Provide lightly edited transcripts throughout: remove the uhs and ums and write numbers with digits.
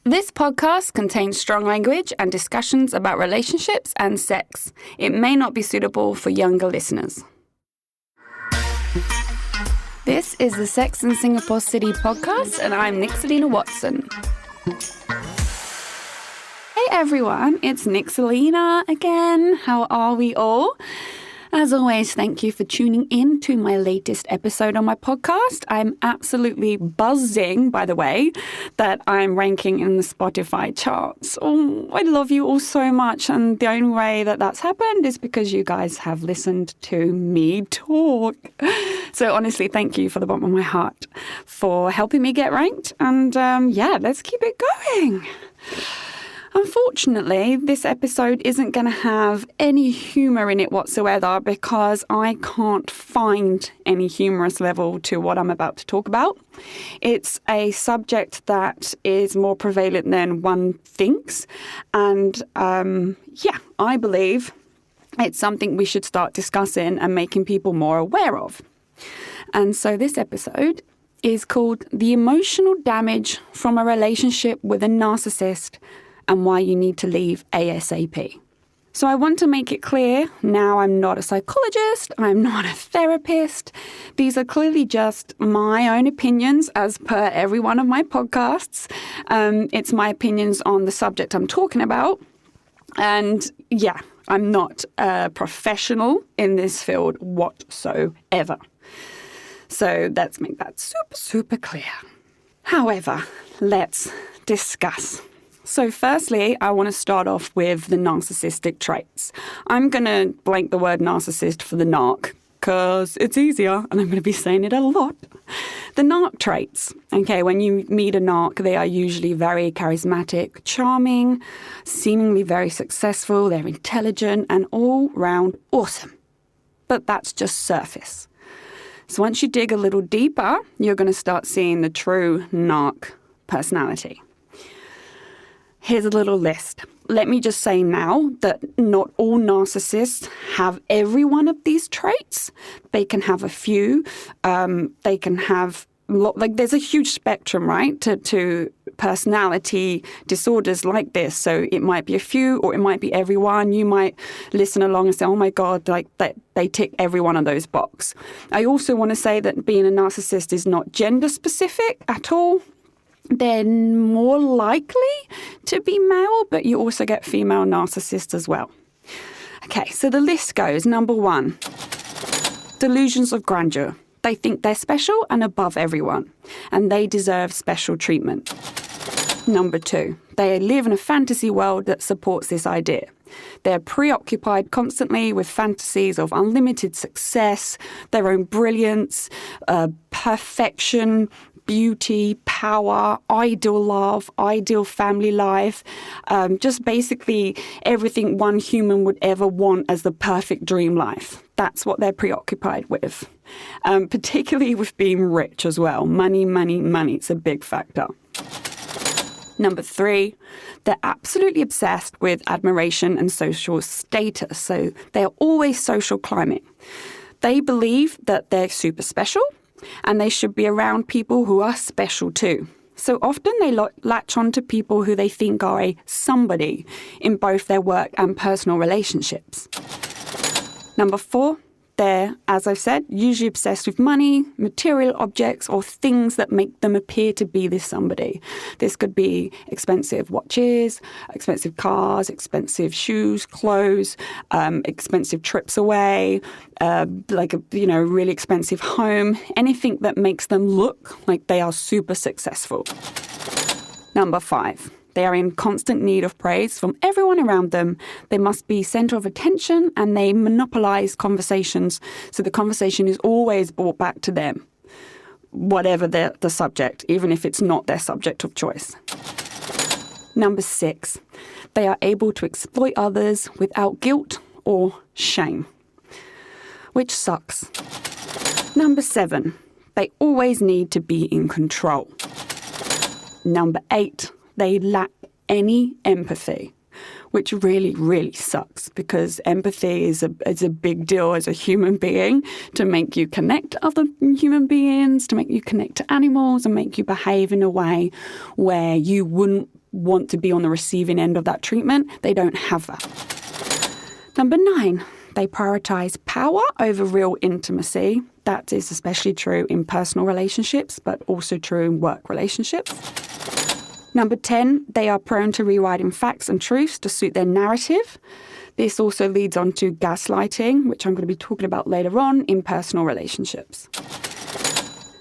This podcast contains strong language and discussions about relationships and sex. It may not be suitable for younger listeners. This is the Sex in Singapore City podcast, and I'm Nixalina Watson. Hey everyone, it's Nixalina again. How are we all? As always, thank you for tuning in to my latest episode on my podcast. I'm absolutely buzzing, by the way, that I'm ranking in the Spotify charts. Oh, I love you all so much. And the only way that that's happened is because you guys have listened to me talk. So honestly, thank you for the bottom of my heart for helping me get ranked. And let's keep it going. Unfortunately, this episode isn't going to have any humour in it whatsoever because I can't find any humorous level to what I'm about to talk about. It's a subject that is more prevalent than one thinks. And I believe it's something we should start discussing and making people more aware of. And so this episode is called The Emotional Damage from a Relationship with a Narcissist and Why You Need to Leave ASAP. So I want to make it clear, now I'm not a psychologist, I'm not a therapist. These are clearly just my own opinions as per every one of my podcasts. It's my opinions on the subject I'm talking about. And I'm not a professional in this field whatsoever. So let's make that super, super clear. However, let's discuss. So firstly, I want to start off with the narcissistic traits. I'm going to blank the word narcissist for the narc because it's easier and I'm going to be saying it a lot. The narc traits. Okay, when you meet a narc, they are usually very charismatic, charming, seemingly very successful, they're intelligent and all round awesome. But that's just surface. So once you dig a little deeper, you're going to start seeing the true narc personality. Here's a little list. Let me just say now that not all narcissists have every one of these traits. They can have a few. They can have, there's a huge spectrum, right, to personality disorders like this. So it might be a few or it might be every one. You might listen along and say, oh my God, they tick every one of those boxes. I also want to say that being a narcissist is not gender specific at all. They're more likely to be male, but you also get female narcissists as well. Okay, so the list goes. Number 1, delusions of grandeur. They think they're special and above everyone, and they deserve special treatment. Number 2, they live in a fantasy world that supports this idea. They're preoccupied constantly with fantasies of unlimited success, their own brilliance, perfection, beauty, power, ideal love, ideal family life, just basically everything one human would ever want as the perfect dream life. That's what they're preoccupied with, particularly with being rich as well. Money, money, money. It's a big factor. Number 3, they're absolutely obsessed with admiration and social status. So they're always social climbing. They believe that they're super special and they should be around people who are special too. So often they latch on to people who they think are a somebody in both their work and personal relationships. Number 4, they're, as I've said, usually obsessed with money, material objects, or things that make them appear to be this somebody. This could be expensive watches, expensive cars, expensive shoes, clothes, expensive trips away, really expensive home, anything that makes them look like they are super successful. Number 5. They are in constant need of praise from everyone around them. They must be center of attention and they monopolize conversations. So the conversation is always brought back to them, whatever the subject, even if it's not their subject of choice. Number 6, they are able to exploit others without guilt or shame, which sucks. Number 7, they always need to be in control. Number 8, they lack any empathy, which really, really sucks because empathy is a big deal as a human being to make you connect to other human beings, to make you connect to animals and make you behave in a way where you wouldn't want to be on the receiving end of that treatment. They don't have that. Number 9, they prioritize power over real intimacy. That is especially true in personal relationships, but also true in work relationships. Number 10, they are prone to rewriting facts and truths to suit their narrative. This also leads on to gaslighting, which I'm going to be talking about later on in personal relationships.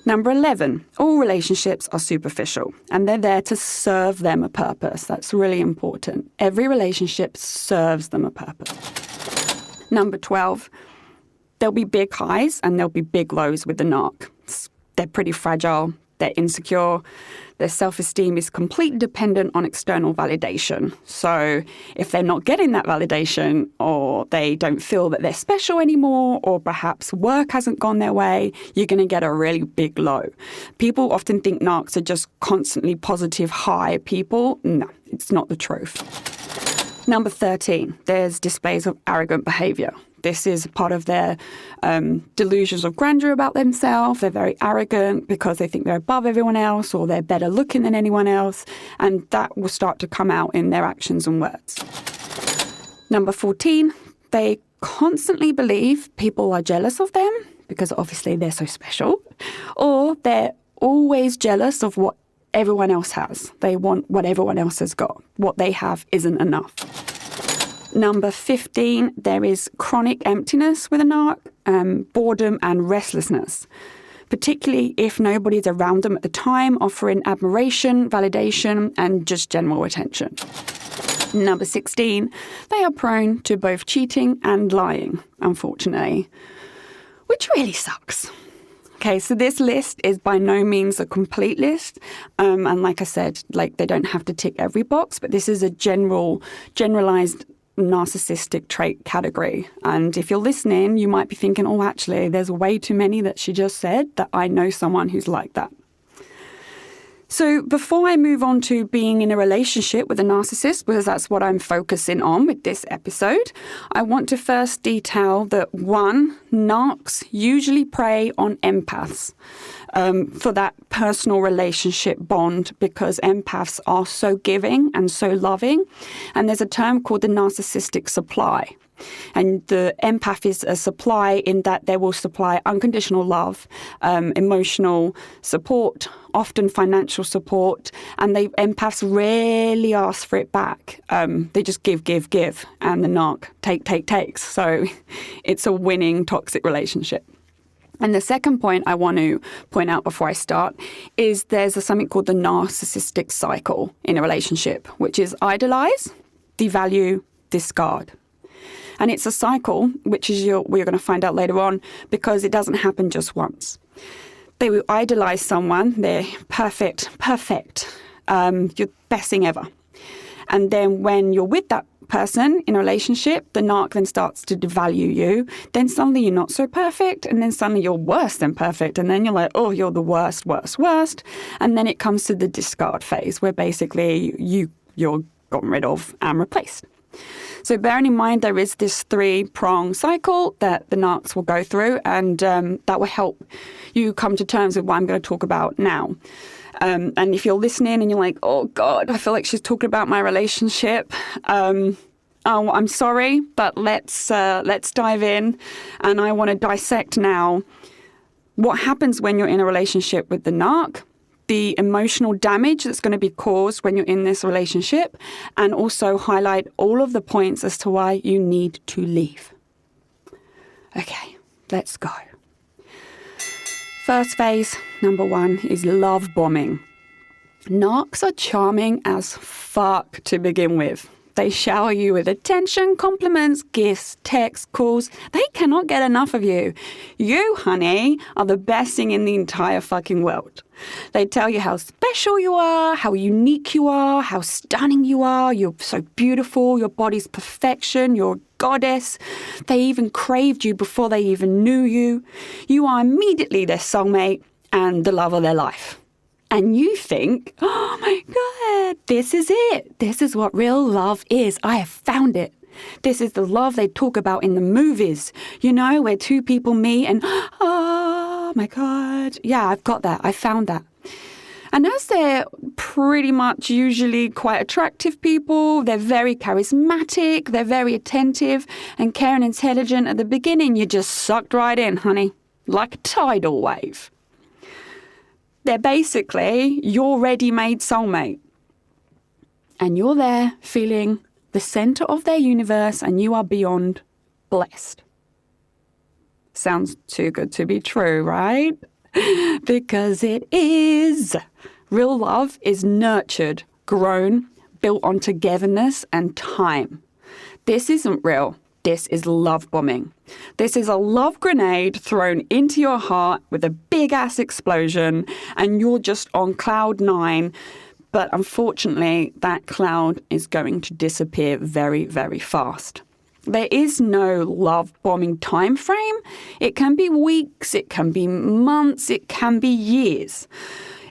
Number 11, all relationships are superficial and they're there to serve them a purpose. That's really important. Every relationship serves them a purpose. Number 12, there'll be big highs and there'll be big lows with the narc. They're pretty fragile. They're insecure. Their self-esteem is completely dependent on external validation. So if they're not getting that validation, or they don't feel that they're special anymore, or perhaps work hasn't gone their way, you're going to get a really big low. People often think narcs are just constantly positive, high people. No, it's not the truth. Number 13, there's displays of arrogant behavior. This is part of their delusions of grandeur about themselves. They're very arrogant because they think they're above everyone else or they're better looking than anyone else. And that will start to come out in their actions and words. Number 14, they constantly believe people are jealous of them because obviously they're so special. Or they're always jealous of what everyone else has. They want what everyone else has got. What they have isn't enough. Number 15, there is chronic emptiness with a narc, boredom and restlessness, particularly if nobody's around them at the time, offering admiration, validation, and just general attention. Number 16, they are prone to both cheating and lying, unfortunately, which really sucks. Okay, so this list is by no means a complete list. And like I said, they don't have to tick every box, but this is a generalized narcissistic trait category. And if you're listening, you might be thinking, oh, actually, there's way too many that she just said that I know someone who's like that. So before I move on to being in a relationship with a narcissist, because that's what I'm focusing on with this episode, I want to first detail that 1, narcs usually prey on empaths for that personal relationship bond because empaths are so giving and so loving. And there's a term called the narcissistic supply. And the empath is a supply in that they will supply unconditional love, emotional support, often financial support, and empaths rarely ask for it back. They just give, and the narc takes. So it's a winning toxic relationship. And the second point I want to point out before I start is there's something called the narcissistic cycle in a relationship, which is idolize, devalue, discard. And it's a cycle, which is we're going to find out later on, because it doesn't happen just once. They will idolize someone. They're perfect, you're best thing ever. And then when you're with that person in a relationship, the narc then starts to devalue you. Then suddenly you're not so perfect. And then suddenly you're worse than perfect. And then you're like, oh, you're the worst. And then it comes to the discard phase where basically you're gotten rid of and replaced. So bearing in mind there is this 3-prong cycle that the narcs will go through, and that will help you come to terms with what I'm going to talk about now. And if you're listening and you're like, oh God, I feel like she's talking about my relationship. I'm sorry, but let's dive in. And I want to dissect now what happens when you're in a relationship with the narc, the emotional damage that's going to be caused when you're in this relationship, and also highlight all of the points as to why you need to leave. Okay, let's go. First phase, number 1, is love bombing. Narcs are charming as fuck to begin with. They shower you with attention, compliments, gifts, texts, calls. They cannot get enough of you. You, honey, are the best thing in the entire fucking world. They tell you how special you are, how unique you are, how stunning you are. You're so beautiful. Your body's perfection. You're a goddess. They even craved you before they even knew you. You are immediately their soulmate and the love of their life. And you think, oh my God, this is it. This is what real love is. I have found it. This is the love they talk about in the movies, where 2 people meet and, oh my God, yeah, I've got that. I found that. And as they're pretty much usually quite attractive people, they're very charismatic, they're very attentive and caring, intelligent. At the beginning, you're just sucked right in, honey, like a tidal wave. They're basically your ready-made soulmate. And you're there feeling the center of their universe and you are beyond blessed. Sounds too good to be true, right? Because it is. Real love is nurtured, grown, built on togetherness and time. This isn't real. This is love bombing. This is a love grenade thrown into your heart with a big-ass explosion, and you're just on cloud 9. But unfortunately, that cloud is going to disappear very, very fast. There is no love bombing time frame. It can be weeks, it can be months, it can be years.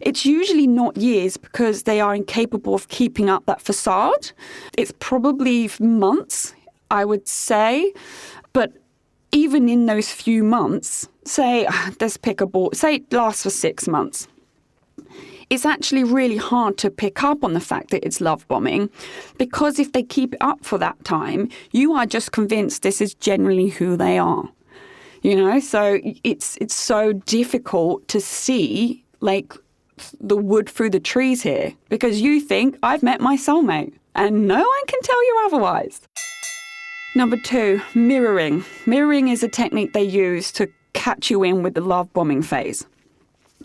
It's usually not years because they are incapable of keeping up that facade. It's probably months, I would say. But even in those few months, say it lasts for 6 months. It's actually really hard to pick up on the fact that it's love bombing, because if they keep it up for that time, you are just convinced this is generally who they are. So it's so difficult to see like the wood through the trees here, because you think I've met my soulmate and no one can tell you otherwise. Number 2, mirroring. Mirroring is a technique they use to catch you in with the love bombing phase.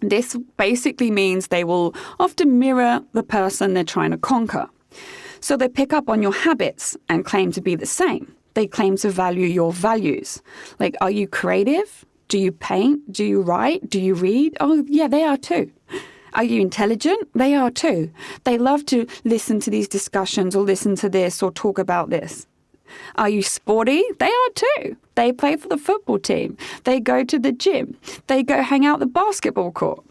This basically means they will often mirror the person they're trying to conquer. So they pick up on your habits and claim to be the same. They claim to value your values. Like, are you creative? Do you paint? Do you write? Do you read? Oh, yeah, they are too. Are you intelligent? They are too. They love to listen to these discussions or listen to this or talk about this. Are you sporty? They are too. They play for the football team. They go to the gym. They go hang out the basketball court.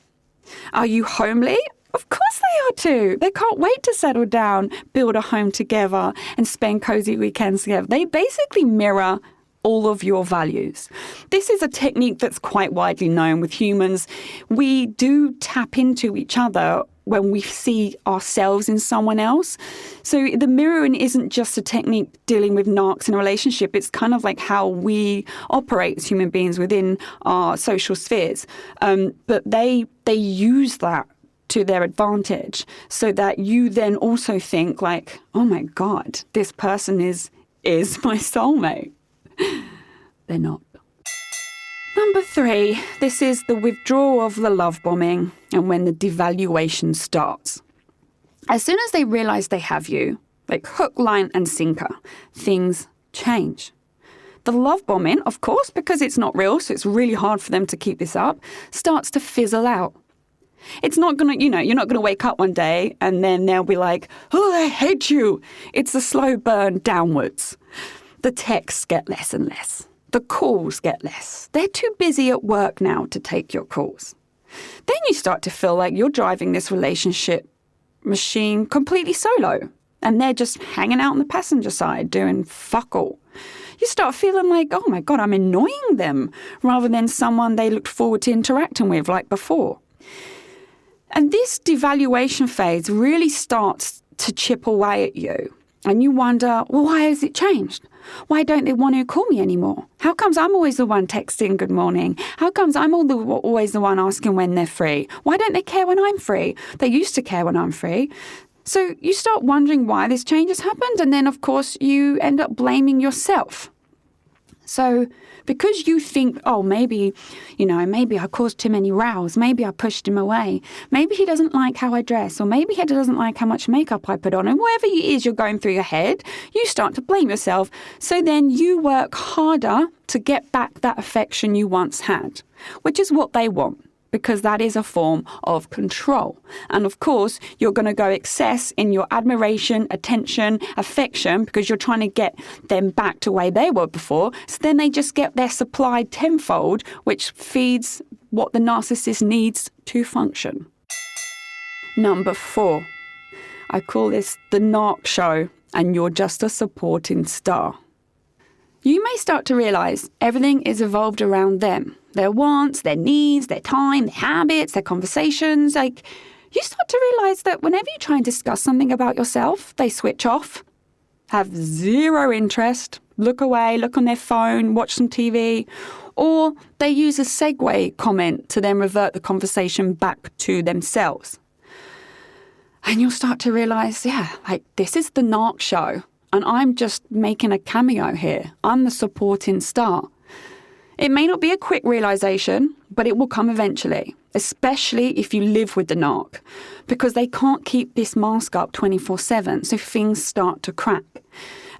Are you homely? Of course they are too. They can't wait to settle down, build a home together, and spend cozy weekends together. They basically mirror all of your values. This is a technique that's quite widely known with humans. We do tap into each other when we see ourselves in someone else. So the mirroring isn't just a technique dealing with narcs in a relationship. It's kind of like how we operate as human beings within our social spheres. But they use that to their advantage, so that you then also think like, oh my God, this person is my soulmate. They're not. Number 3, this is the withdrawal of the love bombing and when the devaluation starts. As soon as they realize they have you, like hook, line, and sinker, things change. The love bombing, of course, because it's not real, so it's really hard for them to keep this up, starts to fizzle out. It's not going to, you're not going to wake up one day and then they'll be like, oh, I hate you. It's a slow burn downwards. The texts get less and less. The calls get less. They're too busy at work now to take your calls. Then you start to feel like you're driving this relationship machine completely solo, and they're just hanging out on the passenger side doing fuck all. You start feeling like, oh my God, I'm annoying them, rather than someone they looked forward to interacting with like before. And this devaluation phase really starts to chip away at you. And you wonder, well, why has it changed? Why don't they want to call me anymore? How comes I'm always the one texting good morning? How comes I'm always the one asking when they're free? Why don't they care when I'm free? They used to care when I'm free. So you start wondering why this change has happened. And then, of course, you end up blaming yourself. So because you think, oh, maybe I caused too many rows. Maybe I pushed him away. Maybe he doesn't like how I dress, or maybe he doesn't like how much makeup I put on. And whatever it is you're going through your head, you start to blame yourself. So then you work harder to get back that affection you once had, which is what they want, because that is a form of control. And of course, you're going to go excess in your admiration, attention, affection, because you're trying to get them back to where they were before. So then they just get their supply tenfold, which feeds what the narcissist needs to function. Number 4, I call this the narc show, and you're just a supporting star. You may start to realize everything is evolved around them. Their wants, their needs, their time, their habits, their conversations. Like, you start to realize that whenever you try and discuss something about yourself, they switch off, have zero interest, look away, look on their phone, watch some TV, or they use a segue comment to then revert the conversation back to themselves. And you'll start to realize, this is the narc show, and I'm just making a cameo here. I'm the supporting star. It may not be a quick realization, but it will come eventually, especially if you live with the narc, because they can't keep this mask up 24/7, so things start to crack.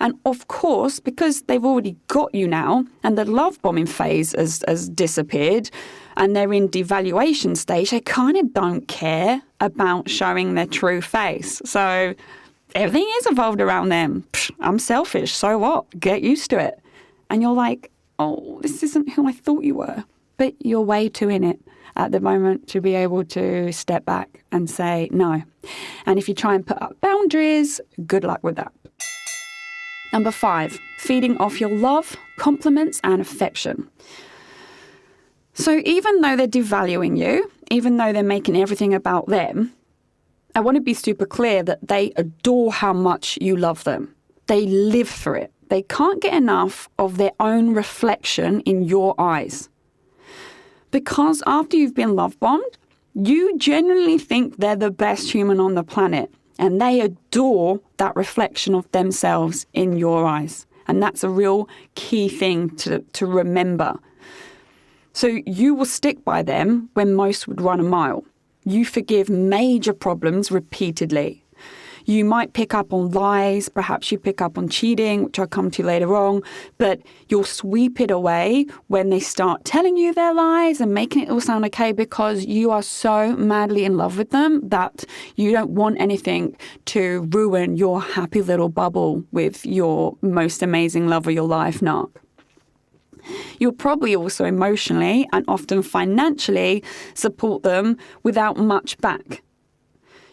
And of course, because they've already got you now, and the love bombing phase has disappeared, and they're in devaluation stage, they kind of don't care about showing their true face. So everything is evolved around them. I'm selfish, so what? Get used to it. And you're like, oh, this isn't who I thought you were. But you're way too in it at the moment to be able to step back and say no. And if you try and put up boundaries, good luck with that. Number 5, feeding off your love, compliments and affection. So even though they're devaluing you, even though they're making everything about them, I want to be super clear that they adore how much you love them. They live for it. They can't get enough of their own reflection in your eyes. Because after you've been love bombed, you genuinely think they're the best human on the planet. And they adore that reflection of themselves in your eyes. And that's a real key thing to remember. So you will stick by them when most would run a mile. You forgive major problems repeatedly. You might pick up on lies, perhaps you pick up on cheating, which I'll come to later on, but you'll sweep it away when they start telling you their lies and making it all sound okay because you are so madly in love with them that you don't want anything to ruin your happy little bubble with your most amazing love of your life narc. You'll probably also emotionally and often financially support them without much back.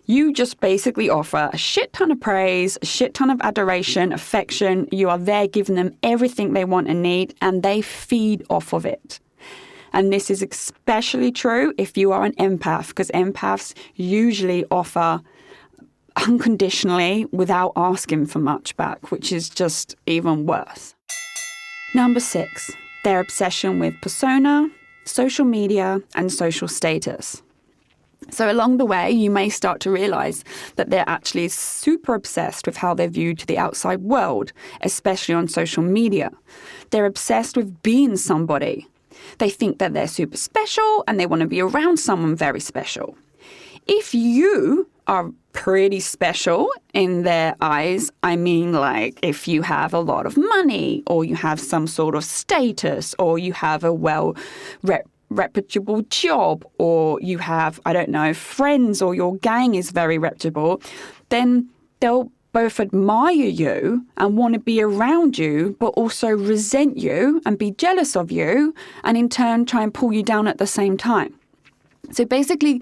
You just basically offer a shit ton of praise, a shit ton of adoration, affection. You are there giving them everything they want and need, and they feed off of it. And this is especially true if you are an empath, because empaths usually offer unconditionally without asking for much back, which is just even worse. Number 6, their obsession with persona, social media, and social status. So along the way, you may start to realize that they're actually super obsessed with how they're viewed to the outside world, especially on social media. They're obsessed with being somebody. They think that they're super special and they want to be around someone very special. If you are pretty special in their eyes, I mean, like if you have a lot of money or you have some sort of status or you have a reputable job or you have, friends or your gang is very reputable, then they'll both admire you and want to be around you, but also resent you and be jealous of you and in turn try and pull you down at the same time. So basically,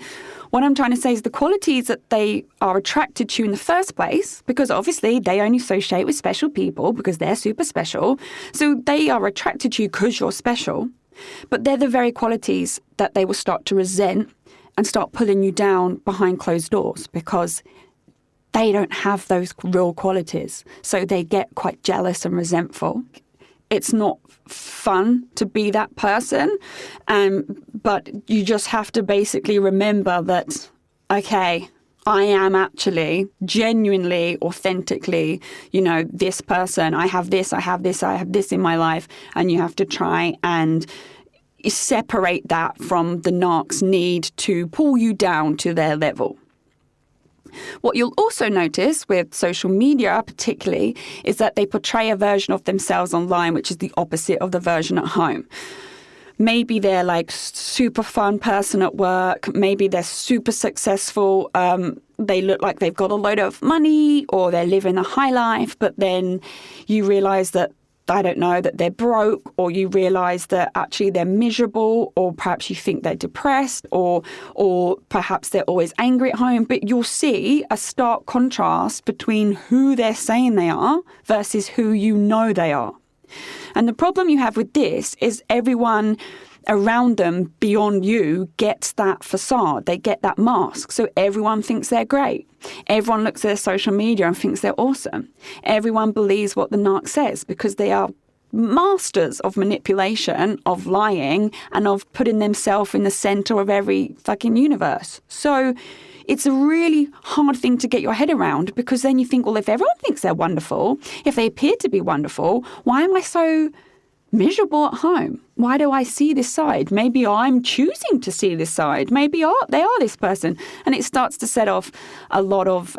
what I'm trying to say is the qualities that they are attracted to in the first place, because obviously they only associate with special people because they're super special. So they are attracted to you because you're special. But they're the very qualities that they will start to resent and start pulling you down behind closed doors because they don't have those real qualities. So they get quite jealous and resentful. It's not fun to be that person, but you just have to basically remember that, okay, I am actually genuinely, authentically, this person. I have this in my life. And you have to try and separate that from the narc's need to pull you down to their level. What you'll also notice with social media particularly is that they portray a version of themselves online which is the opposite of the version at home. Maybe they're like super fun person at work. Maybe they're super successful. They look like they've got a load of money or they're living a high life. But then you realize that, that they're broke, or you realize that actually they're miserable, or perhaps you think they're depressed, or perhaps they're always angry at home. But you'll see a stark contrast between who they're saying they are versus who you know they are. And the problem you have with this is everyone around them beyond you gets that facade. They get that mask. So everyone thinks they're great. Everyone looks at their social media and thinks they're awesome. Everyone believes what the narc says because they are masters of manipulation, of lying, and of putting themselves in the center of every fucking universe. So it's a really hard thing to get your head around, because then you think, well, if everyone thinks they're wonderful, if they appear to be wonderful, why am I so miserable at home? Why do I see this side? Maybe I'm choosing to see this side. Maybe they are this person. And it starts to set off a lot of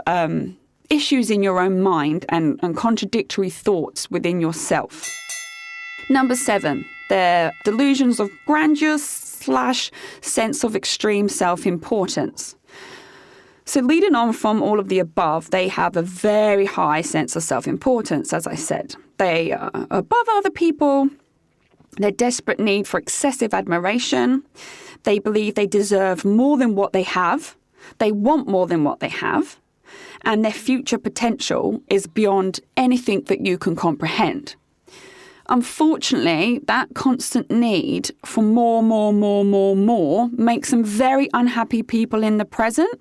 issues in your own mind and contradictory thoughts within yourself. Number 7, they're delusions of grandeur / sense of extreme self-importance. So leading on from all of the above, they have a very high sense of self-importance, as I said. They are above other people. Their desperate need for excessive admiration. They believe they deserve more than what they have. They want more than what they have. And their future potential is beyond anything that you can comprehend. Unfortunately, that constant need for more makes them very unhappy people in the present.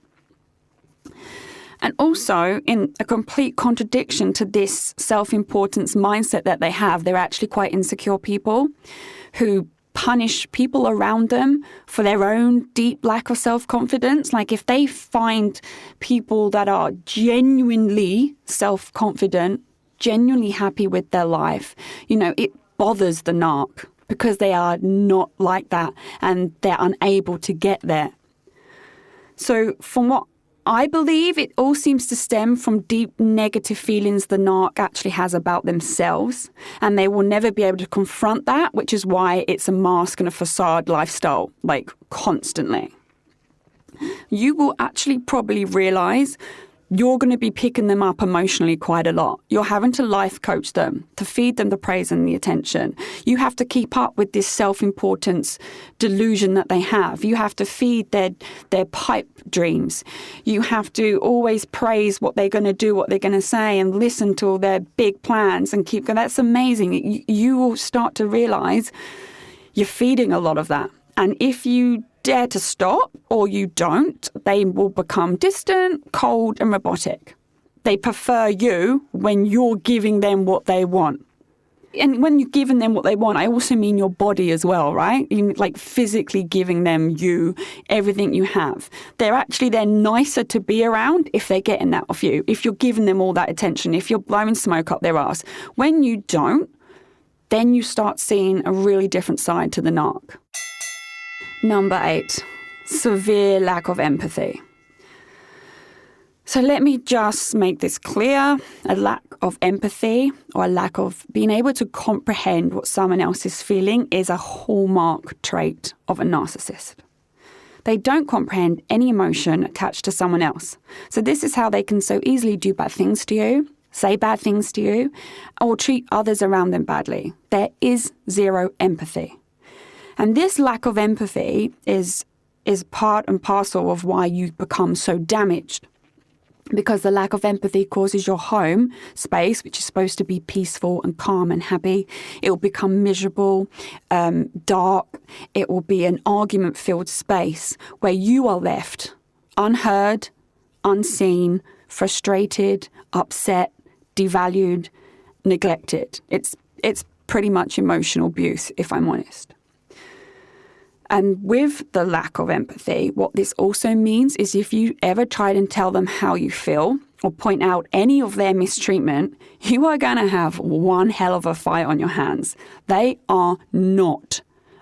And also, in a complete contradiction to this self-importance mindset that they have, they're actually quite insecure people who punish people around them for their own deep lack of self-confidence. Like if they find people that are genuinely self-confident, genuinely happy with their life, it bothers the narc because they are not like that and they're unable to get there. So from what I believe, it all seems to stem from deep negative feelings the narc actually has about themselves, and they will never be able to confront that, which is why it's a mask and a facade lifestyle, like constantly. You will actually probably realize you're going to be picking them up emotionally quite a lot. You're having to life coach them, to feed them the praise and the attention. You have to keep up with this self-importance delusion that they have. You have to feed their pipe dreams. You have to always praise what they're going to do, what they're going to say, and listen to all their big plans and keep going. That's amazing. You will start to realize you're feeding a lot of that. And if you dare to stop or you don't, they will become distant, cold and robotic. They prefer you when you're giving them what they want. And when you're giving them what they want, I also mean your body as well, right? You like physically giving them everything you have. They're nicer to be around if they're getting that off you, if you're giving them all that attention, if you're blowing smoke up their ass. When you don't, then you start seeing a really different side to the narc. Number 8, severe lack of empathy. So let me just make this clear. A lack of empathy or a lack of being able to comprehend what someone else is feeling is a hallmark trait of a narcissist. They don't comprehend any emotion attached to someone else. So this is how they can so easily do bad things to you, say bad things to you, or treat others around them badly. There is zero empathy. And this lack of empathy is part and parcel of why you become so damaged. Because the lack of empathy causes your home space, which is supposed to be peaceful and calm and happy, it will become miserable, dark. It will be an argument-filled space where you are left unheard, unseen, frustrated, upset, devalued, neglected. It's pretty much emotional abuse, if I'm honest. And with the lack of empathy, what this also means is if you ever try and tell them how you feel or point out any of their mistreatment, you are going to have one hell of a fight on your hands. They are not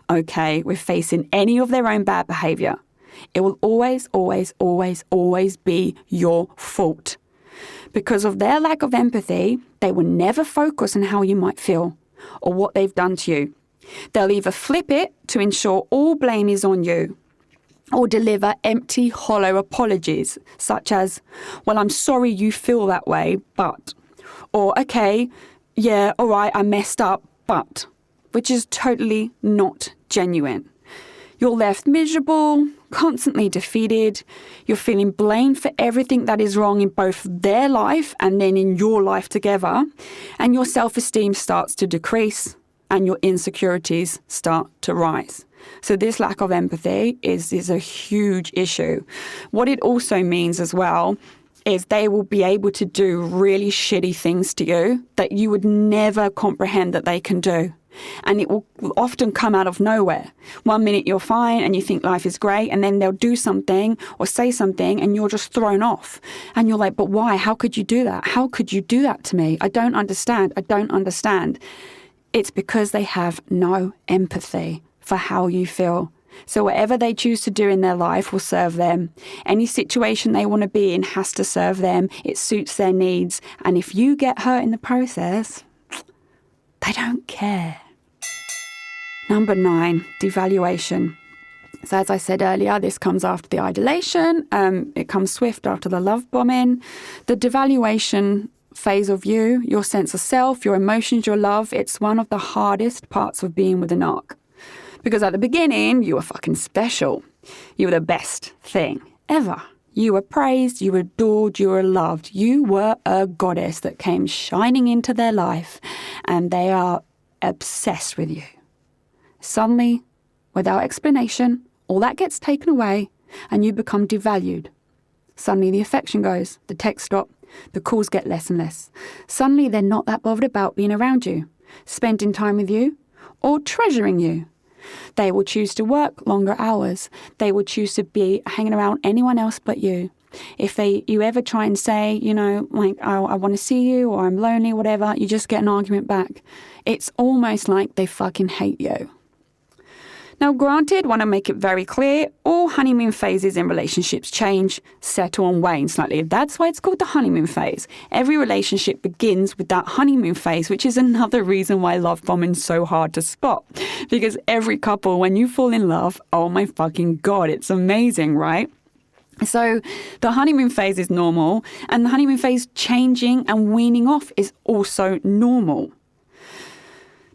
okay with facing any of their own bad behavior. It will always, always, always, always be your fault. Because of their lack of empathy, they will never focus on how you might feel or what they've done to you. They'll either flip it to ensure all blame is on you or deliver empty, hollow apologies, such as, well, I'm sorry you feel that way, but, or, okay, yeah, all right, I messed up, but, which is totally not genuine. You're left miserable, constantly defeated. You're feeling blamed for everything that is wrong in both their life and then in your life together. And your self-esteem starts to decrease and your insecurities start to rise. So this lack of empathy is a huge issue. What it also means as well is they will be able to do really shitty things to you that you would never comprehend that they can do. And it will often come out of nowhere. One minute you're fine and you think life is great, and then they'll do something or say something and you're just thrown off. And you're like, but why? How could you do that? How could you do that to me? I don't understand. I don't understand. It's because they have no empathy for how you feel. So whatever they choose to do in their life will serve them. Any situation they want to be in has to serve them. It suits their needs. And if you get hurt in the process, they don't care. Number 9, devaluation. So as I said earlier, this comes after the idolation. It comes swift after the love bombing. The devaluation phase of you, your sense of self, your emotions, your love, it's one of the hardest parts of being with a narc. Because at the beginning, you were fucking special. You were the best thing ever. You were praised, you were adored, you were loved. You were a goddess that came shining into their life, and they are obsessed with you. Suddenly, without explanation, all that gets taken away and you become devalued. Suddenly the affection goes, the texts stop, the calls get less and less. Suddenly they're not that bothered about being around you, spending time with you, or treasuring you. They will choose to work longer hours. They will choose to be hanging around anyone else but you. If you ever try and say, like, I want to see you, or I'm lonely, whatever, you just get an argument back. It's almost like they fucking hate you. Now, granted, want to make it very clear, all honeymoon phases in relationships change, settle and wane slightly. That's why it's called the honeymoon phase. Every relationship begins with that honeymoon phase, which is another reason why love bombing is so hard to spot. Because every couple, when you fall in love, oh my fucking God, it's amazing, right? So the honeymoon phase is normal, and the honeymoon phase changing and weaning off is also normal.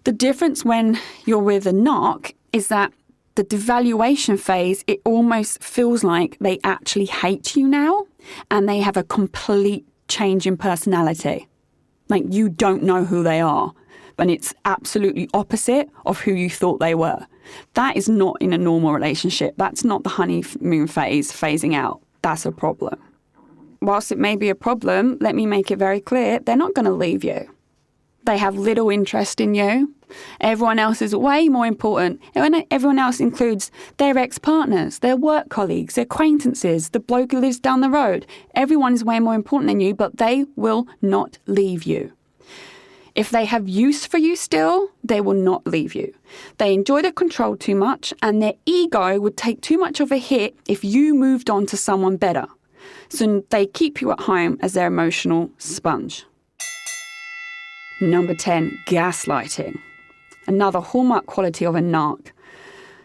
The difference when you're with a narc is that the devaluation phase, it almost feels like they actually hate you now, and they have a complete change in personality. Like, you don't know who they are, but it's absolutely opposite of who you thought they were. That is not in a normal relationship. That's not the honeymoon phase phasing out. That's a problem. Whilst it may be a problem, let me make it very clear, they're not going to leave you. They have little interest in you. Everyone else is way more important. Everyone else includes their ex-partners, their work colleagues, their acquaintances, the bloke who lives down the road. Everyone is way more important than you, but they will not leave you. If they have use for you still, they will not leave you. They enjoy the control too much, and their ego would take too much of a hit if you moved on to someone better. So they keep you at home as their emotional sponge. Number 10, gaslighting. Another hallmark quality of a narc,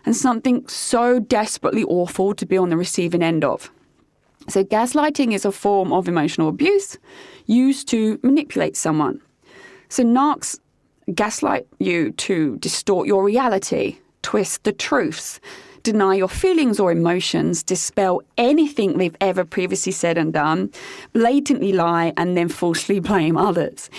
and something so desperately awful to be on the receiving end of. So gaslighting is a form of emotional abuse used to manipulate someone. So narcs gaslight you to distort your reality, twist the truths, deny your feelings or emotions, dispel anything they've ever previously said and done, blatantly lie, and then falsely blame others.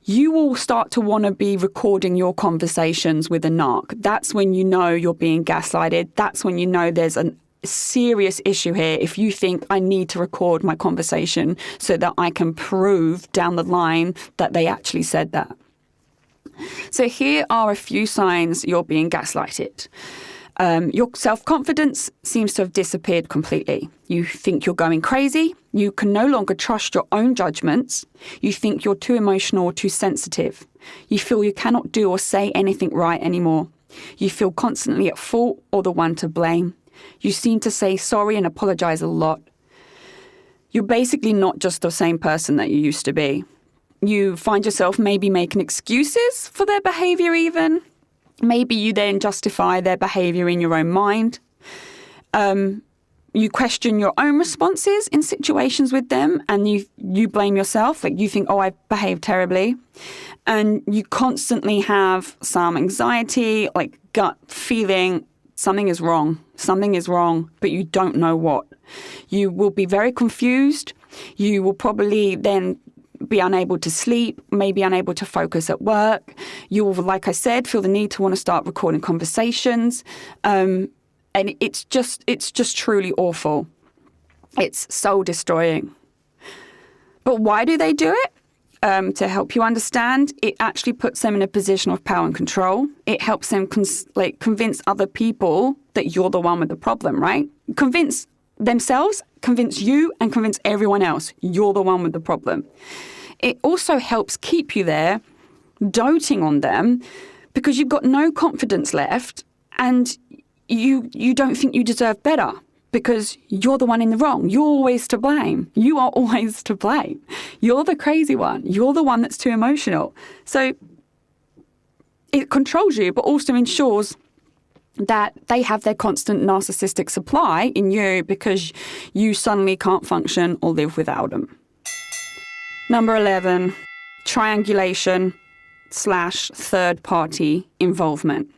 You will start to want to be recording your conversations with a narc. That's when you know you're being gaslighted. That's when you know there's a serious issue here. If you think, I need to record my conversation so that I can prove down the line that they actually said that. So here are a few signs you're being gaslighted. Your self-confidence seems to have disappeared completely. You think you're going crazy. You can no longer trust your own judgments. You think you're too emotional or too sensitive. You feel you cannot do or say anything right anymore. You feel constantly at fault or the one to blame. You seem to say sorry and apologize a lot. You're basically not just the same person that you used to be. You find yourself maybe making excuses for their behavior even. Maybe you then justify their behaviour in your own mind. You question your own responses in situations with them, and you blame yourself. Like, you think, oh, I've behaved terribly. And you constantly have some anxiety, like gut feeling, something is wrong, but you don't know what. You will be very confused. You will probably then be unable to sleep, maybe unable to focus at work. You will, like I said, feel the need to want to start recording conversations. And it's just truly awful. It's soul destroying. But why do they do it? To help you understand, it actually puts them in a position of power and control. It helps them convince other people that you're the one with the problem, right? Convince themselves, convince you, and convince everyone else you're the one with the problem. It also helps keep you there, doting on them, because you've got no confidence left and you don't think you deserve better. Because you're the one in the wrong. You're always to blame. You are always to blame. You're the crazy one. You're the one that's too emotional. So it controls you, but also ensures that they have their constant narcissistic supply in you because you suddenly can't function or live without them. Number 11, triangulation / third-party involvement.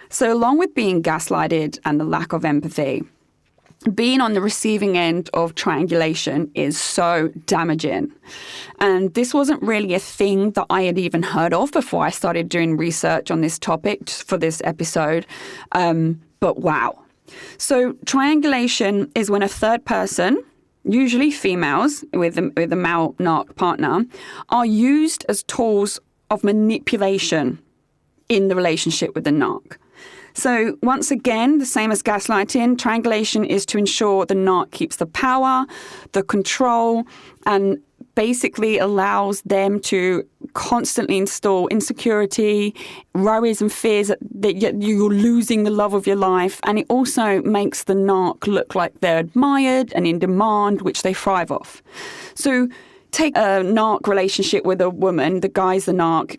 So along with being gaslighted and the lack of empathy, being on the receiving end of triangulation is so damaging. And this wasn't really a thing that I had even heard of before I started doing research on this topic for this episode. But wow. So triangulation is when a third person, usually females with a male narc partner, are used as tools of manipulation in the relationship with the narc. So once again, the same as gaslighting, triangulation is to ensure the narc keeps the power, the control, and basically allows them to constantly install insecurity, worries and fears that you're losing the love of your life. And it also makes the narc look like they're admired and in demand, which they thrive off. So take a narc relationship with a woman, the guy's the narc,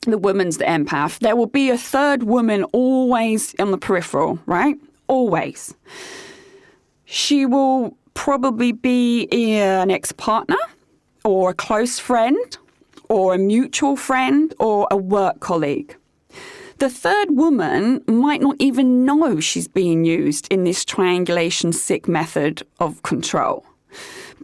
the woman's the empath. There will be a third woman always on the peripheral, right? Always. She will probably be an ex-partner or a close friend or a mutual friend or a work colleague. The third woman might not even know she's being used in this triangulation sick method of control.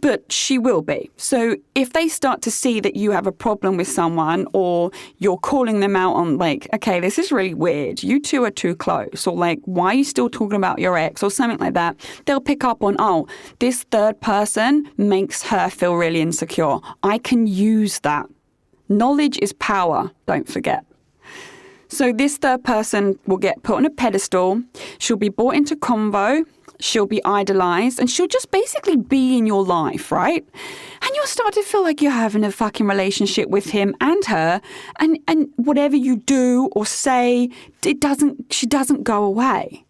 But she will be. So if they start to see that you have a problem with someone or you're calling them out on like, okay, this is really weird. You two are too close. Or like, why are you still talking about your ex or something like that? They'll pick up on, oh, this third person makes her feel really insecure. I can use that. Knowledge is power, don't forget. So this third person will get put on a pedestal. She'll be brought into convo. She'll be idolized and she'll just basically be in your life, right? And you'll start to feel like you're having a fucking relationship with him and her. And whatever you do or say, she doesn't go away.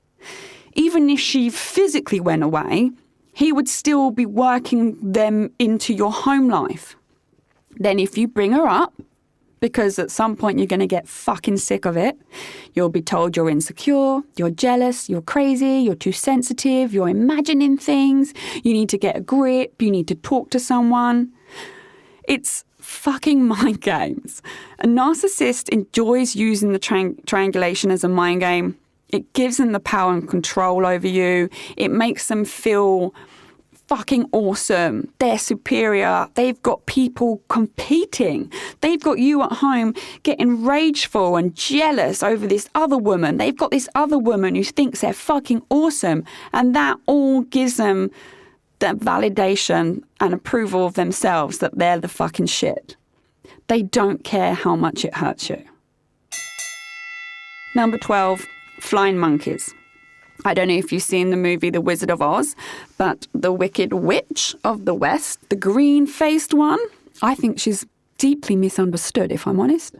Even if she physically went away, he would still be working them into your home life. Then if you bring her up, because at some point you're going to get fucking sick of it. You'll be told you're insecure, you're jealous, you're crazy, you're too sensitive, you're imagining things, you need to get a grip, you need to talk to someone. It's fucking mind games. A narcissist enjoys using the triangulation as a mind game. It gives them the power and control over you. It makes them feel fucking awesome. They're superior. They've got people competing. They've got you at home getting rageful and jealous over this other woman. They've got this other woman who thinks they're fucking awesome. And that all gives them that validation and approval of themselves that they're the fucking shit. They don't care how much it hurts you. Number 12, flying monkeys. I don't know if you've seen the movie The Wizard of Oz, but the Wicked Witch of the West, the green-faced one, I think she's deeply misunderstood, if I'm honest.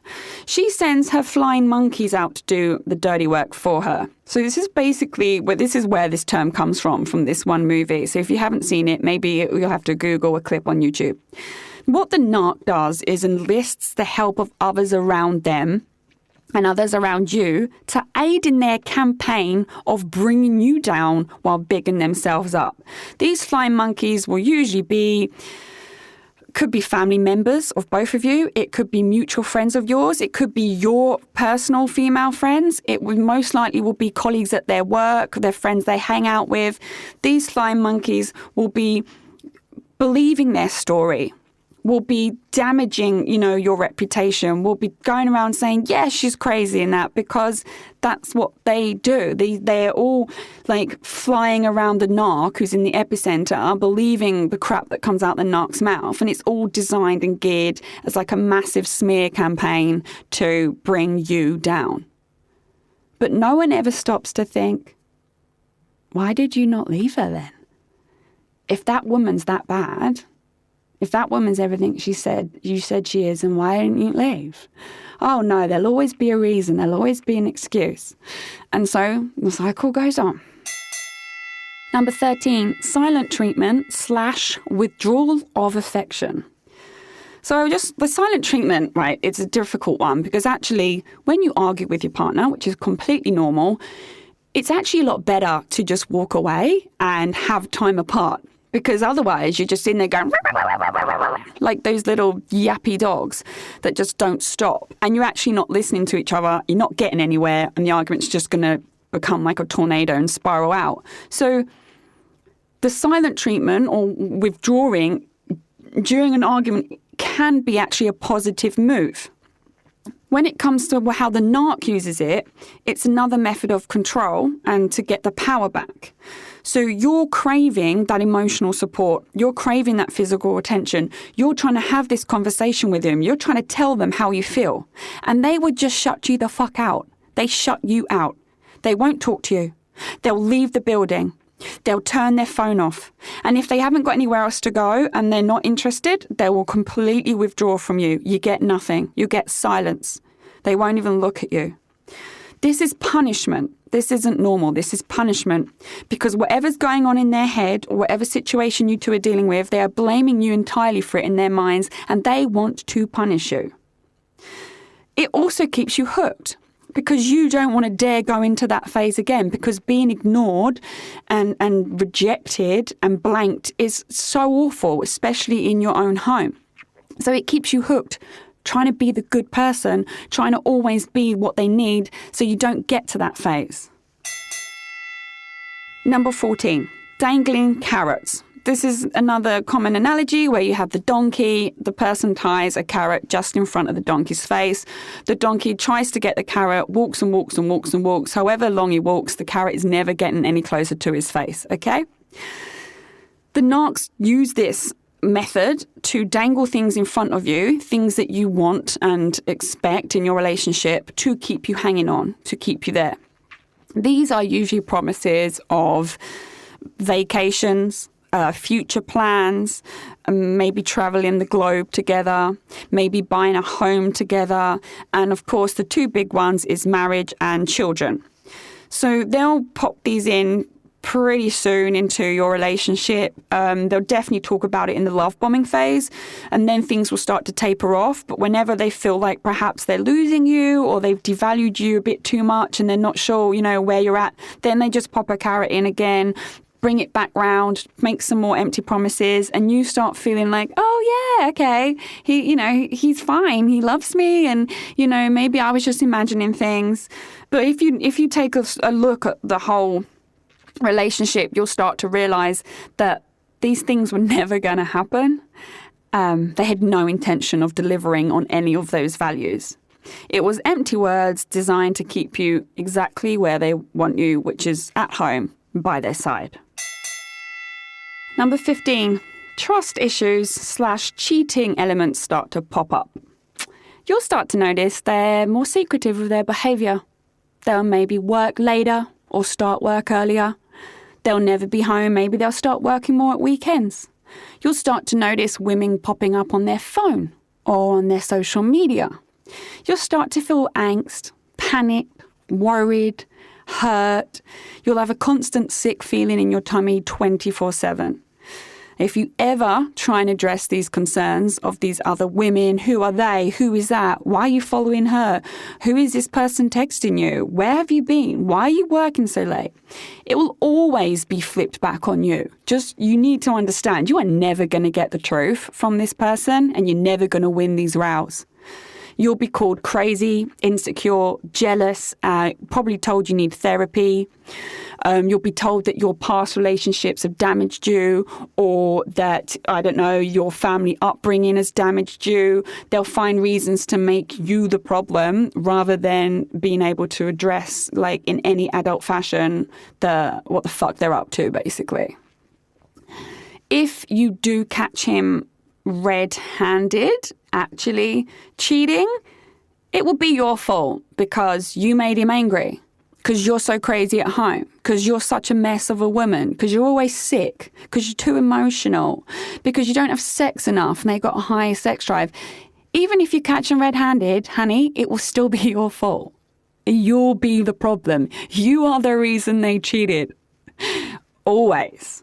She sends her flying monkeys out to do the dirty work for her. So this is basically where this term comes from this one movie. So if you haven't seen it, maybe you'll have to Google a clip on YouTube. What the narc does is enlists the help of others around them and others around you to aid in their campaign of bringing you down while bigging themselves up. These flying monkeys will usually could be family members of both of you. It could be mutual friends of yours. It could be your personal female friends. It would most likely will be colleagues at their work, their friends they hang out with. These flying monkeys will be believing their story, will be damaging, your reputation, will be going around saying, yeah, she's crazy and that, because that's what they do. They're all like flying around the narc who's in the epicenter, believing the crap that comes out the narc's mouth. And it's all designed and geared as like a massive smear campaign to bring you down. But no one ever stops to think, why did you not leave her then? If that woman's that bad, if that woman's everything you said she is, and why didn't you leave? Oh no, there'll always be a reason. There'll always be an excuse. And so the cycle goes on. Number 13, silent treatment / withdrawal of affection. So the silent treatment, right, it's a difficult one because actually when you argue with your partner, which is completely normal, it's actually a lot better to just walk away and have time apart. Because otherwise you're just in there going like those little yappy dogs that just don't stop. And you're actually not listening to each other. You're not getting anywhere. And the argument's just going to become like a tornado and spiral out. So the silent treatment or withdrawing during an argument can be actually a positive move. When it comes to how the narc uses it, it's another method of control and to get the power back. So you're craving that emotional support. You're craving that physical attention. You're trying to have this conversation with them. You're trying to tell them how you feel. And they would just shut you the fuck out. They shut you out. They won't talk to you. They'll leave the building. They'll turn their phone off. And if they haven't got anywhere else to go and they're not interested, they will completely withdraw from you. You get nothing. You get silence. They won't even look at you. This is punishment. This isn't normal. This is punishment because whatever's going on in their head or whatever situation you two are dealing with, they are blaming you entirely for it in their minds and they want to punish you. It also keeps you hooked because you don't want to dare go into that phase again because being ignored and rejected and blanked is so awful, especially in your own home. So it keeps you hooked, trying to be the good person, trying to always be what they need so you don't get to that phase. Number 14, dangling carrots. This is another common analogy where you have the donkey, the person ties a carrot just in front of the donkey's face. The donkey tries to get the carrot, walks and walks and walks and walks. However long he walks, the carrot is never getting any closer to his face, okay? The narcs use this method to dangle things in front of you, things that you want and expect in your relationship to keep you hanging on, to keep you there. These are usually promises of vacations, future plans, maybe traveling the globe together, maybe buying a home together. And of course, the two big ones is marriage and children. So they'll pop these in pretty soon into your relationship. They'll definitely talk about it in the love bombing phase, and then things will start to taper off. But whenever they feel like perhaps they're losing you or they've devalued you a bit too much and they're not sure, where you're at, then they just pop a carrot in again, bring it back round, make some more empty promises, and you start feeling like, oh yeah, okay, he's fine, he loves me, and maybe I was just imagining things. But if you take a look at the whole relationship, you'll start to realize that these things were never going to happen. They had no intention of delivering on any of those values. It was empty words designed to keep you exactly where they want you, which is at home by their side. Number 15, trust issues / cheating elements start to pop up. You'll start to notice they're more secretive with their behaviour. They'll maybe work later or start work earlier. They'll never be home. Maybe they'll start working more at weekends. You'll start to notice women popping up on their phone or on their social media. You'll start to feel angst, panic, worried, hurt. You'll have a constant sick feeling in your tummy 24/7. If you ever try and address these concerns of these other women, who are they? Who is that? Why are you following her? Who is this person texting you? Where have you been? Why are you working so late? It will always be flipped back on you. You need to understand, you are never going to get the truth from this person and you're never going to win these rows. You'll be called crazy, insecure, jealous, probably told you need therapy. You'll be told that your past relationships have damaged you, or that, I don't know, your family upbringing has damaged you. They'll find reasons to make you the problem rather than being able to address, like in any adult fashion, what the fuck they're up to, basically. If you do catch him red-handed, actually cheating, it will be your fault because you made him angry, because you're so crazy at home, because you're such a mess of a woman, because you're always sick, because you're too emotional, because you don't have sex enough and they've got a high sex drive. Even if you catch them red-handed, honey, it will still be your fault. You'll be the problem. You are the reason they cheated. Always.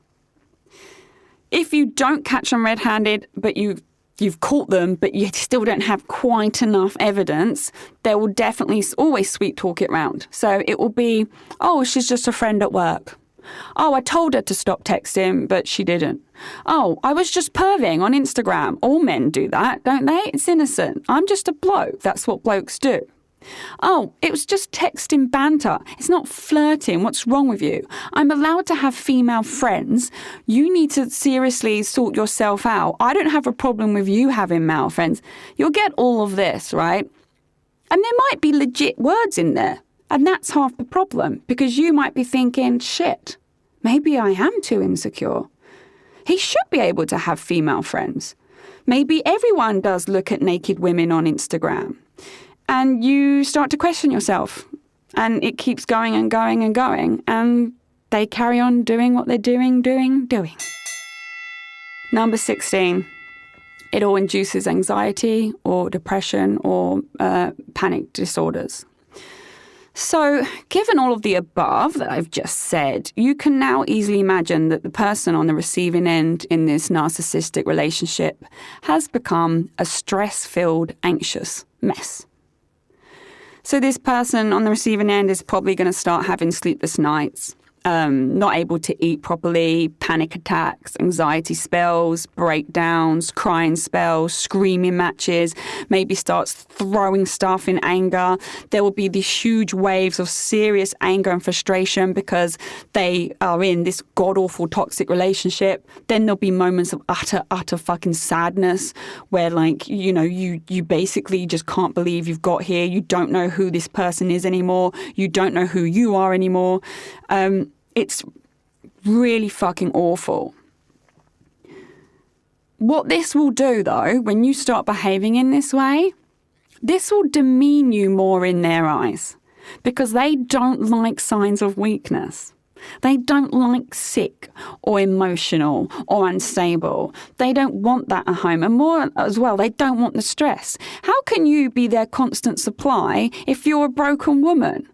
If you don't catch them red-handed, but you've caught them, but you still don't have quite enough evidence, they will definitely always sweet talk it round. So it will be, oh, she's just a friend at work. Oh, I told her to stop texting, but she didn't. Oh, I was just perving on Instagram. All men do that, don't they? It's innocent. I'm just a bloke. That's what blokes do. Oh, it was just texting banter. It's not flirting. What's wrong with you? I'm allowed to have female friends. You need to seriously sort yourself out. I don't have a problem with you having male friends. You'll get all of this, right? And there might be legit words in there. And that's half the problem, because you might be thinking, shit, maybe I am too insecure. He should be able to have female friends. Maybe everyone does look at naked women on Instagram. And you start to question yourself, and it keeps going and going and going, and they carry on doing what they're doing. Number 16, it all induces anxiety or depression or panic disorders. So, given all of the above that I've just said, you can now easily imagine that the person on the receiving end in this narcissistic relationship has become a stress-filled, anxious mess. So this person on the receiving end is probably going to start having sleepless nights, not able to eat properly, panic attacks, anxiety spells, breakdowns, crying spells, screaming matches, maybe starts throwing stuff in anger. There will be these huge waves of serious anger and frustration because they are in this god-awful toxic relationship. Then there'll be moments of utter fucking sadness where, like, you know, you basically just can't believe you've got here. You don't know who this person is anymore. You don't know who you are anymore. It's really fucking awful. What this will do, though, when you start behaving in this way, this will demean you more in their eyes because they don't like signs of weakness. They don't like sick or emotional or unstable. They don't want that at home. And more as well, they don't want the stress. How can you be their constant supply if you're a broken woman?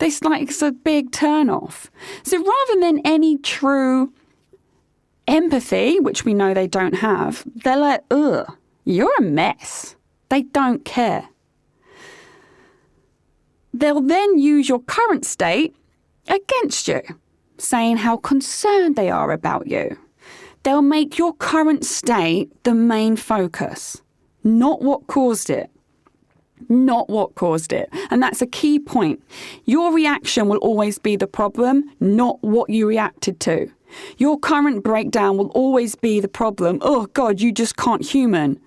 It's a big turn-off. So rather than any true empathy, which we know they don't have, they're like, ugh, you're a mess. They don't care. They'll then use your current state against you, saying how concerned they are about you. They'll make your current state the main focus, not what caused it. Not what caused it. And that's a key point. Your reaction will always be the problem, not what you reacted to. Your current breakdown will always be the problem. Oh, God, you just can't human.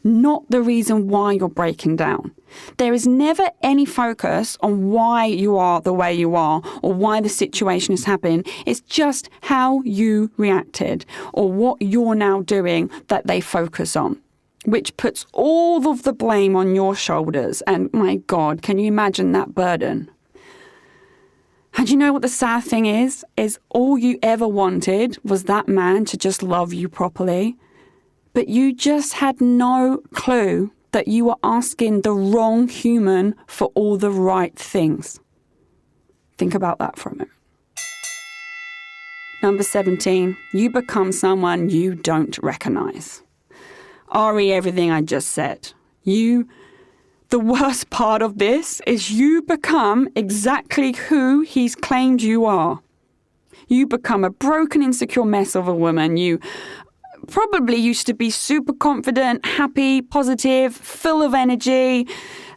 Not the reason why you're breaking down. There is never any focus on why you are the way you are or why the situation is happening. It's just how you reacted or what you're now doing that they focus on, which puts all of the blame on your shoulders. And my God, can you imagine that burden? And you know what the sad thing is all you ever wanted was that man to just love you properly. But you just had no clue that you were asking the wrong human for all the right things. Think about that for a minute. Number 17, you become someone you don't recognize. Everything I just said. The worst part of this is you become exactly who he's claimed you are. You become a broken, insecure mess of a woman. You probably used to be super confident, happy, positive, full of energy.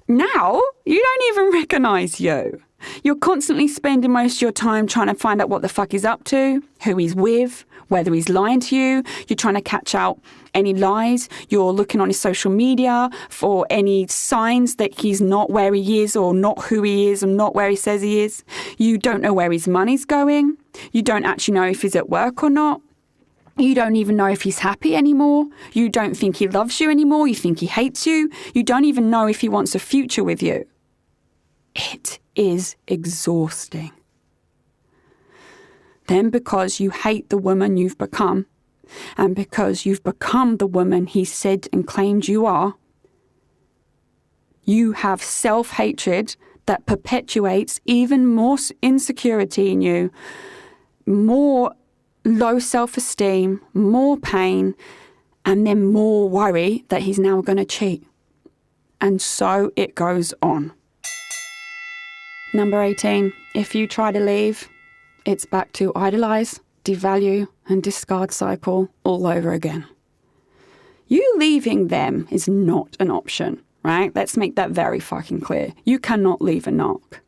Now, you don't even recognize you. You're constantly spending most of your time trying to find out what the fuck he's up to, who he's with, whether he's lying to you. You're trying to catch out any lies. You're looking on his social media for any signs that he's not where he is or not who he is and not where he says he is. You don't know where his money's going. You don't actually know if he's at work or not. You don't even know if he's happy anymore. You don't think he loves you anymore. You think he hates you. You don't even know if he wants a future with you. It is exhausting. Then because you hate the woman you've become, and because you've become the woman he said and claimed you are, you have self-hatred that perpetuates even more insecurity in you, more low self-esteem, more pain, and then more worry that he's now going to cheat. And so it goes on. Number 18, if you try to leave, it's back to idolize, devalue, and discard cycle all over again. You leaving them is not an option, right? Let's make that very fucking clear. You cannot leave a narc.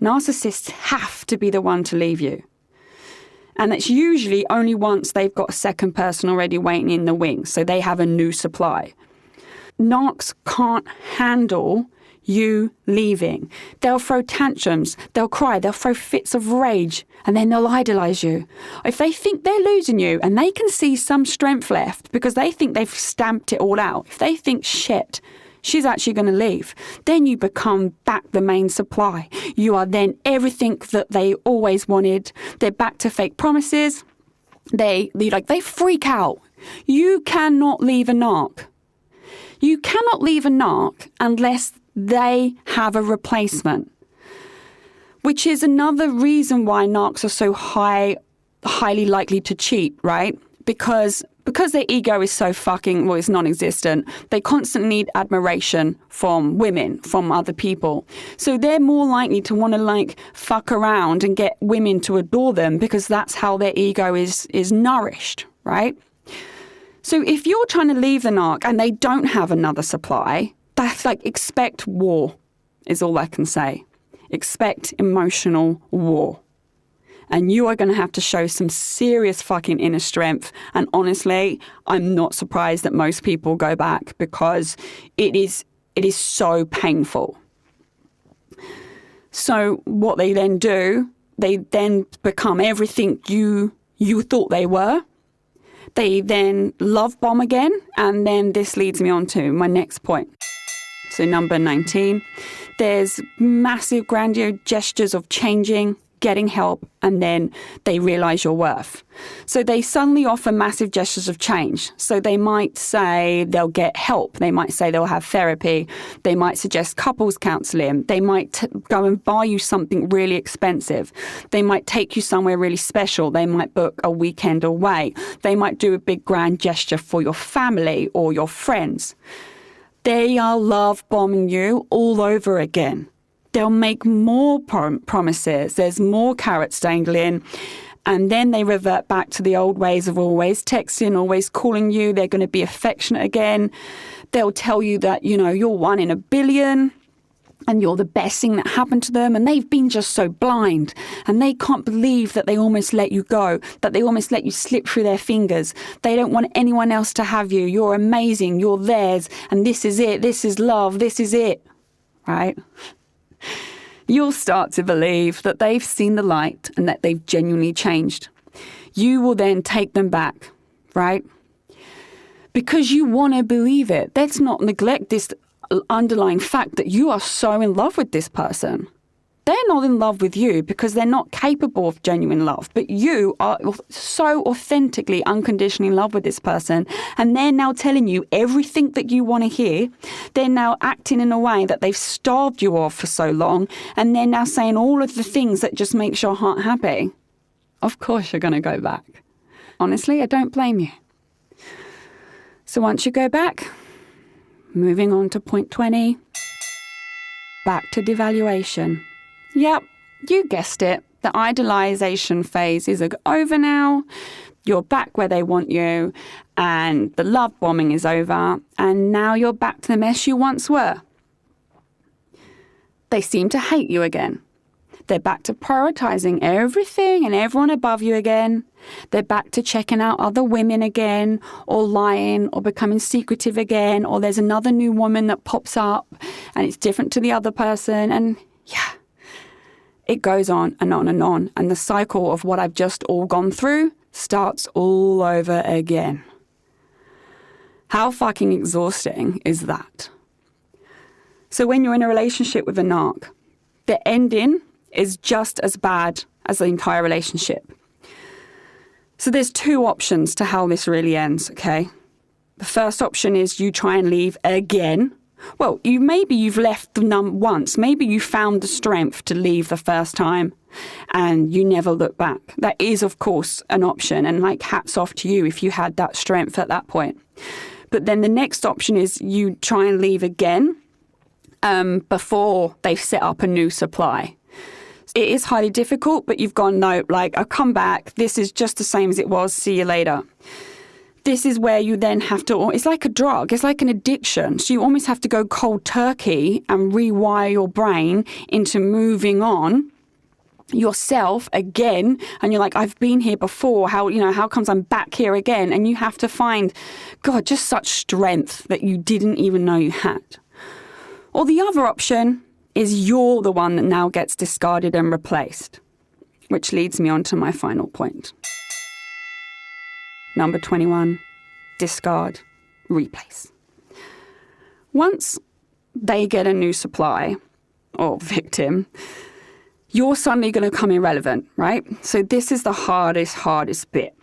Narcissists have to be the one to leave you. And it's usually only once they've got a second person already waiting in the wings, so they have a new supply. Narcs can't handle you leaving. They'll throw tantrums, they'll cry, they'll throw fits of rage, and then they'll idolize you. If they think they're losing you and they can see some strength left because they think they've stamped it all out, if they think, shit, she's actually going to leave, then you become back the main supply. You are then everything that they always wanted. They're back to fake promises. They freak out. You cannot leave a narc. You cannot leave a narc unless they have a replacement, which is another reason why narcs are so highly likely to cheat, right? Because their ego is so it's non-existent. They constantly need admiration from women, from other people. So they're more likely to want to fuck around and get women to adore them because that's how their ego is nourished, right? So if you're trying to leave the narc and they don't have another supply, that's expect war, is all I can say. Expect emotional war. And you are going to have to show some serious fucking inner strength. And honestly, I'm not surprised that most people go back because it is so painful. So what they then do, they then become everything you thought they were. They then love bomb again. And then this leads me on to my next point. So number 19, there's massive grandiose gestures of changing, getting help, and then they realize your worth. So they suddenly offer massive gestures of change. So they might say they'll get help. They might say they'll have therapy. They might suggest couples counseling. They might go and buy you something really expensive. They might take you somewhere really special. They might book a weekend away. They might do a big grand gesture for your family or your friends. They are love bombing you all over again. They'll make more promises. There's more carrots dangling. And then they revert back to the old ways of always texting, always calling you. They're going to be affectionate again. They'll tell you that, you're one in a billion and you're the best thing that happened to them. And they've been just so blind. And they can't believe that they almost let you go, that they almost let you slip through their fingers. They don't want anyone else to have you. You're amazing. You're theirs. And this is it. This is love. This is it. Right? You'll start to believe that they've seen the light and that they've genuinely changed. You will then take them back, right? Because you want to believe it. Let's not neglect this underlying fact that you are so in love with this person. They're not in love with you because they're not capable of genuine love, but you are so authentically, unconditionally in love with this person, and they're now telling you everything that you want to hear. They're now acting in a way that they've starved you of for so long, and they're now saying all of the things that just makes your heart happy. Of course you're going to go back. Honestly, I don't blame you. So once you go back, moving on to point 20, back to devaluation. Yep, you guessed it. The idolization phase is over now. You're back where they want you, and the love bombing is over, and now you're back to the mess you once were. They seem to hate you again. They're back to prioritizing everything and everyone above you again. They're back to checking out other women again, or lying, or becoming secretive again, or there's another new woman that pops up and it's different to the other person. And yeah, it goes on and on and on. And the cycle of what I've just all gone through starts all over again. How fucking exhausting is that? So when you're in a relationship with a narc, the ending is just as bad as the entire relationship. So there's two options to how this really ends, okay? The first option is you try and leave again. Well, maybe you've left once. Maybe you found the strength to leave the first time and you never look back. That is, of course, an option. And like, hats off to you if you had that strength at that point. But then the next option is you try and leave again before they've set up a new supply. It is highly difficult, but you've gone, no, like, I'll come back. This is just the same as it was. See you later. This is where you then have to, it's like a drug. It's like an addiction. So you almost have to go cold turkey and rewire your brain into moving on yourself again. And you're like, I've been here before. How comes I'm back here again? And you have to find, God, just such strength that you didn't even know you had. Or the other option is you're the one that now gets discarded and replaced, which leads me on to my final point. Number 21, discard, replace. Once they get a new supply or victim, you're suddenly going to come irrelevant, right? So this is the hardest bit.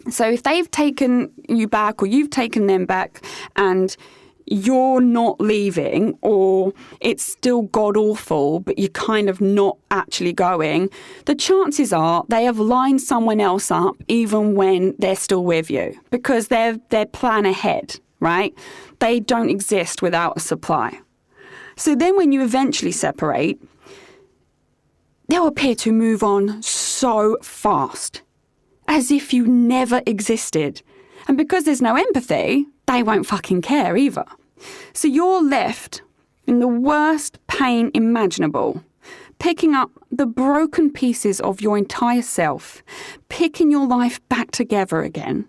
So if they've taken you back or you've taken them back and you're not leaving, or it's still god awful, but you're kind of not actually going, the chances are they have lined someone else up even when they're still with you, because they're plan ahead, right? They don't exist without a supply. So then when you eventually separate, they'll appear to move on so fast, as if you never existed. And because there's no empathy, they won't fucking care either. So you're left in the worst pain imaginable, picking up the broken pieces of your entire self, picking your life back together again,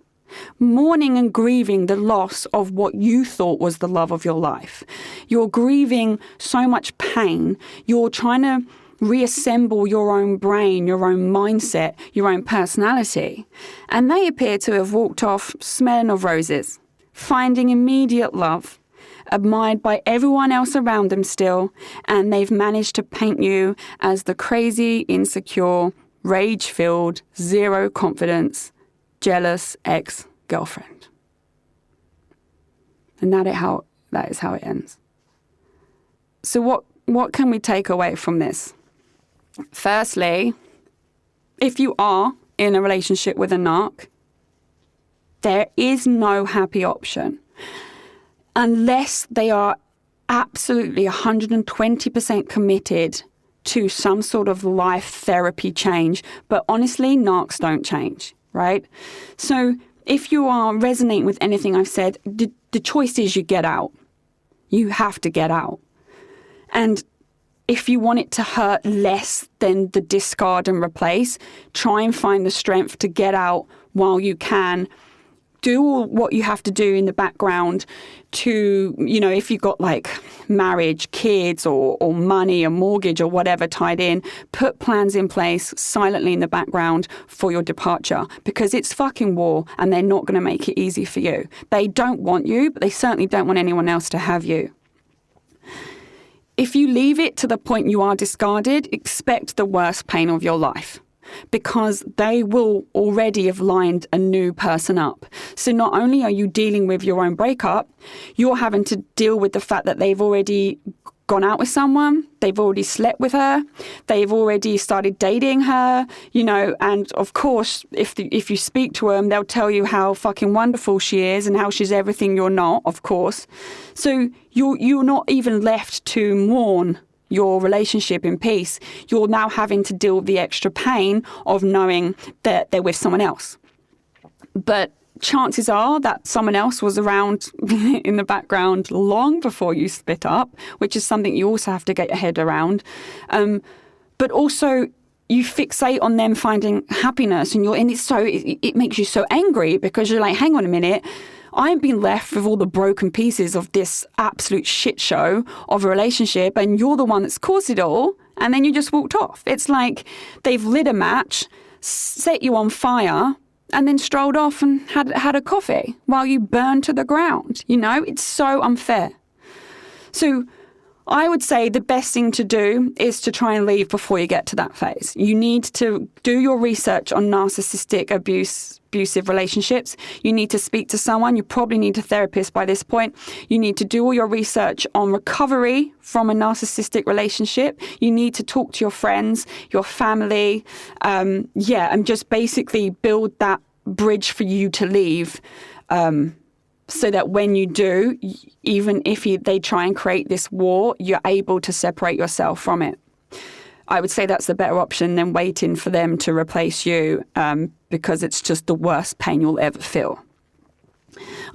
mourning and grieving the loss of what you thought was the love of your life. You're grieving so much pain. You're trying to reassemble your own brain, your own mindset, your own personality. And they appear to have walked off smelling of roses, finding immediate love, admired by everyone else around them still, and they've managed to paint you as the crazy, insecure, rage-filled, zero confidence, jealous ex-girlfriend. And that is how it ends. So what can we take away from this? Firstly, if you are in a relationship with a narc, there is no happy option unless they are absolutely 120% committed to some sort of life therapy change. But honestly, narcs don't change, right? So if you are resonating with anything I've said, the choice is you get out. You have to get out. And if you want it to hurt less than the discard and replace, try and find the strength to get out while you can. Do all what you have to do in the background to, if you've got like marriage, kids or money, a mortgage or whatever tied in, put plans in place silently in the background for your departure, because it's fucking war and they're not going to make it easy for you. They don't want you, but they certainly don't want anyone else to have you. If you leave it to the point you are discarded, expect the worst pain of your life, because they will already have lined a new person up. So not only are you dealing with your own breakup, you're having to deal with the fact that they've already gone out with someone, they've already slept with her, they've already started dating her, and of course, if you speak to them, they'll tell you how fucking wonderful she is and how she's everything you're not, of course. So you're not even left to mourn your relationship in peace. You're now having to deal with the extra pain of knowing that they're with someone else. But chances are that someone else was around in the background long before you split up, which is something you also have to get your head around. But also, you fixate on them finding happiness, and it makes you so angry because you're like, hang on a minute, I've been left with all the broken pieces of this absolute shit show of a relationship, and you're the one that's caused it all, and then you just walked off. It's like they've lit a match, set you on fire, and then strolled off and had a coffee while you burned to the ground. It's so unfair. So I would say the best thing to do is to try and leave before you get to that phase. You need to do your research on narcissistic abusive relationships. You need to speak to someone. You probably need a therapist by this point. You need to do all your research on recovery from a narcissistic relationship. You need to talk to your friends, your family, and just basically build that bridge for you to leave. So that when you do, even if they try and create this war, you're able to separate yourself from it. I would say that's the better option than waiting for them to replace you, because it's just the worst pain you'll ever feel.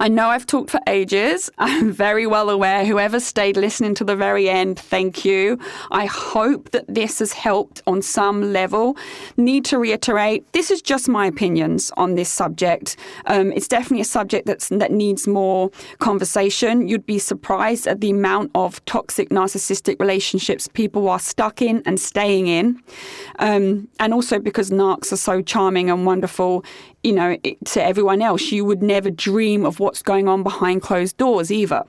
I know I've talked for ages. I'm very well aware. Whoever stayed listening to the very end, thank you. I hope that this has helped on some level. Need to reiterate, this is just my opinions on this subject. It's definitely a subject that needs more conversation. You'd be surprised at the amount of toxic narcissistic relationships people are stuck in and staying in. And also because narcs are so charming and wonderful, to everyone else, you would never dream of what's going on behind closed doors either.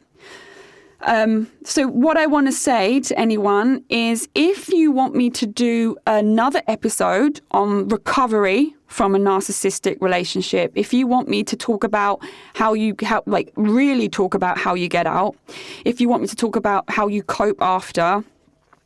So what I want to say to anyone is, if you want me to do another episode on recovery from a narcissistic relationship, if you want me to talk about really talk about how you get out, if you want me to talk about how you cope after,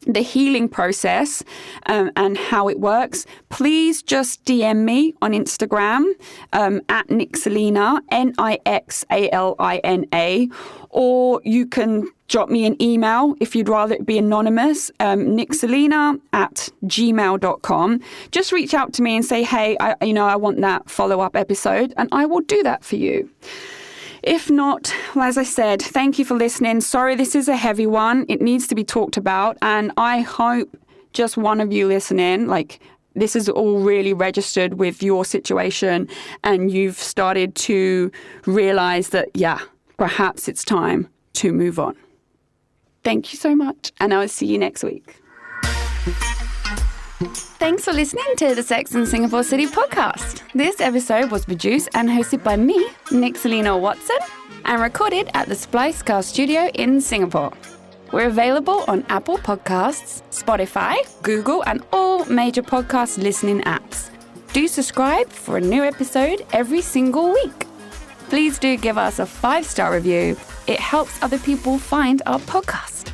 the healing process and how it works, please just DM me on Instagram at Nixalina, Nixalina, or you can drop me an email if you'd rather it be anonymous, nixalina@gmail.com. Just reach out to me and say, hey, I want that follow-up episode, and I will do that for you. If not, well, as I said, thank you for listening. Sorry, this is a heavy one. It needs to be talked about. And I hope just one of you listening, this is all really registered with your situation, and you've started to realize that, perhaps it's time to move on. Thank you so much. And I'll see you next week. Thanks for listening to the Sex and Singapore City podcast. This episode was produced and hosted by me, Nixalina Watson, and recorded at the Splicecast studio in Singapore. We're available on Apple Podcasts, Spotify, Google, and all major podcast listening apps. Do subscribe for a new episode every single week. Please do give us a 5-star review. It helps other people find our podcast.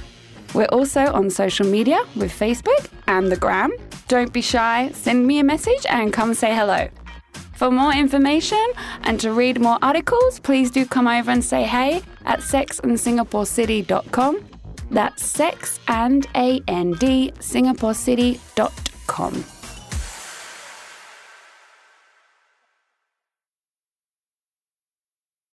We're also on social media with Facebook and the Gram. Don't be shy, send me a message and come say hello. For more information and to read more articles, please do come over and say hey at sexandsingaporecity.com. That's sex and and singaporecity.com.